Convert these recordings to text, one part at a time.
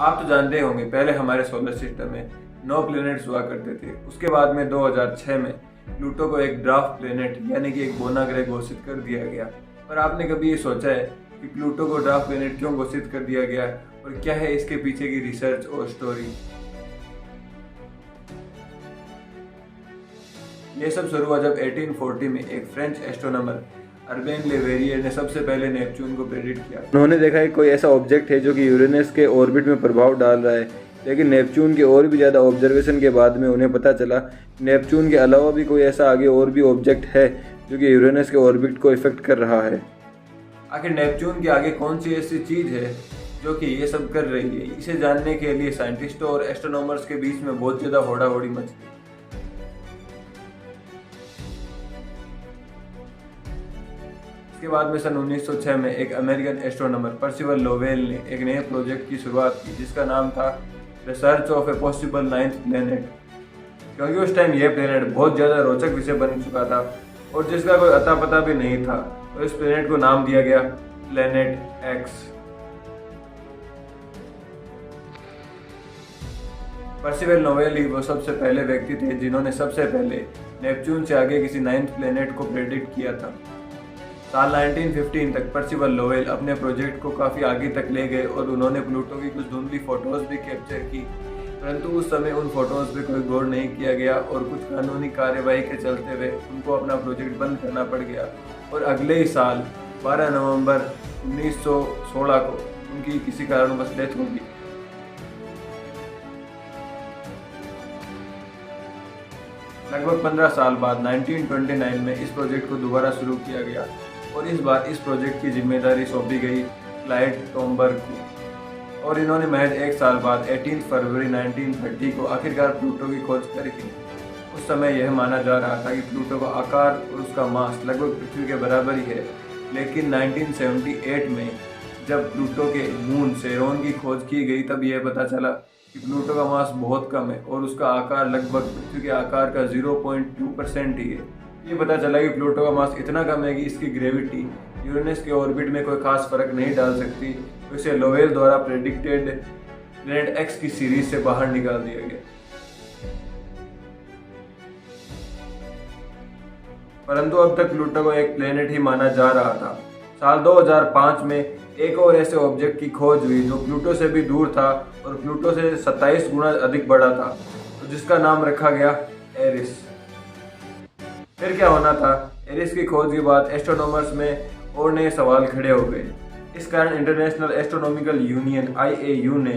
आप तो जानते होंगे पहले हमारे सोलर सिस्टम में 9 प्लैनेट्स हुआ करते थे। उसके बाद में 2006 में प्लूटो को एक ड्राफ्ट प्लैनेट यानी कि एक बोना ग्रह घोषित कर दिया गया। पर आपने कभी ये सोचा है कि प्लूटो को ड्राफ्ट प्लैनेट क्यों घोषित कर दिया गया और क्या है इसके पीछे की रिसर्च और स्टोरी? ये सब शुरू हुआ जब 1840 में एक फ्रेंच एस्ट्रोनॉमर अर्बेन लेवेरियर ने सबसे पहले नेपच्यून को प्रेडिक्ट किया। उन्होंने देखा है कोई ऐसा ऑब्जेक्ट है जो कि यूरेनस के ऑर्बिट में प्रभाव डाल रहा है, लेकिन नेपच्यून के और भी ज़्यादा ऑब्जर्वेशन के बाद में उन्हें पता चला नेपच्यून के अलावा भी कोई ऐसा आगे और भी ऑब्जेक्ट है जो कि यूरेनस के ऑर्बिट को इफेक्ट कर रहा है। आखिर नेपच्यून के आगे कौन सी ऐसी चीज़ है जो कि ये सब कर रही है? इसे जानने के लिए साइंटिस्टों और एस्ट्रोनॉमर्स के बीच में बहुत ज़्यादा होड़ा-होड़ी मच गई। इसके बाद में सन 1906 में एक अमेरिकन एस्ट्रोनॉमर पर्सिवल लोवेल ने एक नए प्रोजेक्ट की शुरुआत की जिसका नाम था the search of a possible 9th planet. क्योंकि उस टाइम यह प्लैनेट बहुत ज़्यादा रोचक विषय बन चुका था और जिसका कोई अता पता भी नहीं था, तो इस प्लैनेट को नाम दिया गया प्लैनेट एक्स। पर्सिवल लोवेल ही वो सबसे पहले व्यक्ति थे जिन्होंने सबसे पहले नेपच्यून से आगे किसी 9th प्लैनेट को प्रेडिक्ट किया था। साल 1915 तक पर्सिवल लोवेल अपने प्रोजेक्ट को काफ़ी आगे तक ले गए और उन्होंने प्लूटो की कुछ धुंधली फोटोज़ भी कैप्चर की, परंतु उस समय उन फोटोज़ पे कोई गौर नहीं किया गया और कुछ कानूनी कार्यवाही के चलते हुए उनको अपना प्रोजेक्ट बंद करना पड़ गया और अगले ही साल 12 नवंबर 1916 को उनकी किसी कारणवश डेथ हो गई। लगभग 15 साल बाद 1929 में इस प्रोजेक्ट को दोबारा शुरू किया गया और इस बार इस प्रोजेक्ट की जिम्मेदारी सौंपी गई क्लाइड टोम्बर्ग को और इन्होंने महज एक साल बाद 18 फरवरी 1930 को आखिरकार प्लूटो की खोज करी थी। उस समय यह माना जा रहा था कि प्लूटो का आकार और उसका मास लगभग पृथ्वी के बराबर ही है, लेकिन 1978 में जब प्लूटो के मून सेरोन की खोज की गई तब यह पता चला कि प्लूटो का मास बहुत कम है और उसका आकार लगभग पृथ्वी के आकार का 0.2% ही है। ये पता चला कि प्लूटो का मास इतना कम है कि इसकी ग्रेविटी यूरेनस के ऑर्बिट में कोई खास फर्क नहीं डाल सकती, तो इसे लोवेल द्वारा प्रेडिक्टेड प्लैनेट एक्स की सीरीज से बाहर निकाल दिया गया। परंतु अब तक प्लूटो को एक प्लैनेट ही माना जा रहा था। साल 2005 में एक और ऐसे ऑब्जेक्ट की खोज हुई जो प्लूटो से भी दूर था और प्लूटो से 27 गुना अधिक बड़ा था, तो जिसका नाम रखा गया एरिस। फिर क्या होना था? एरिस की खोज के बाद एस्ट्रोनॉमर्स में और नए सवाल खड़े हो गए। इस कारण इंटरनेशनल एस्ट्रोनॉमिकल यूनियन IAU ने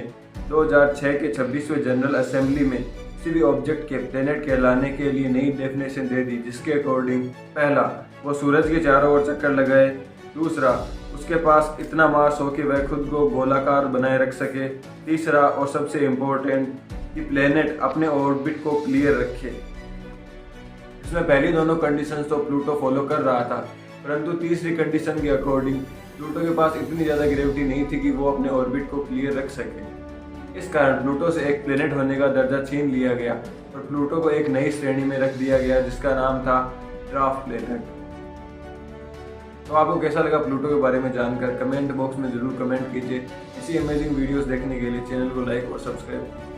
2006 के 26वें जनरल असेंबली में किसी भी ऑब्जेक्ट के प्लैनेट कहलाने के लिए नई डेफिनेशन दे दी, जिसके अकॉर्डिंग पहला, वो सूरज के चारों ओर चक्कर लगाए। दूसरा, उसके पास इतना मास हो कि वह खुद को गोलाकार बनाए रख सके। तीसरा और सबसे इम्पोर्टेंट कि प्लैनेट अपने ऑर्बिट को क्लियर रखे। इसमें पहली दोनों कंडीशंस तो प्लूटो फॉलो कर रहा था, परंतु तीसरी कंडीशन के अकॉर्डिंग प्लूटो के पास इतनी ज़्यादा ग्रेविटी नहीं थी कि वो अपने ऑर्बिट को क्लियर रख सके। इस कारण प्लूटो से एक प्लैनेट होने का दर्जा छीन लिया गया और प्लूटो को एक नई श्रेणी में रख दिया गया जिसका नाम था ड्राफ्ट प्लैनेट। तो आपको कैसा लगा प्लूटो के बारे में जानकर? कमेंट बॉक्स में ज़रूर कमेंट कीजिए। इसी अमेजिंग वीडियोस देखने के लिए चैनल को लाइक और सब्सक्राइब कीजिए।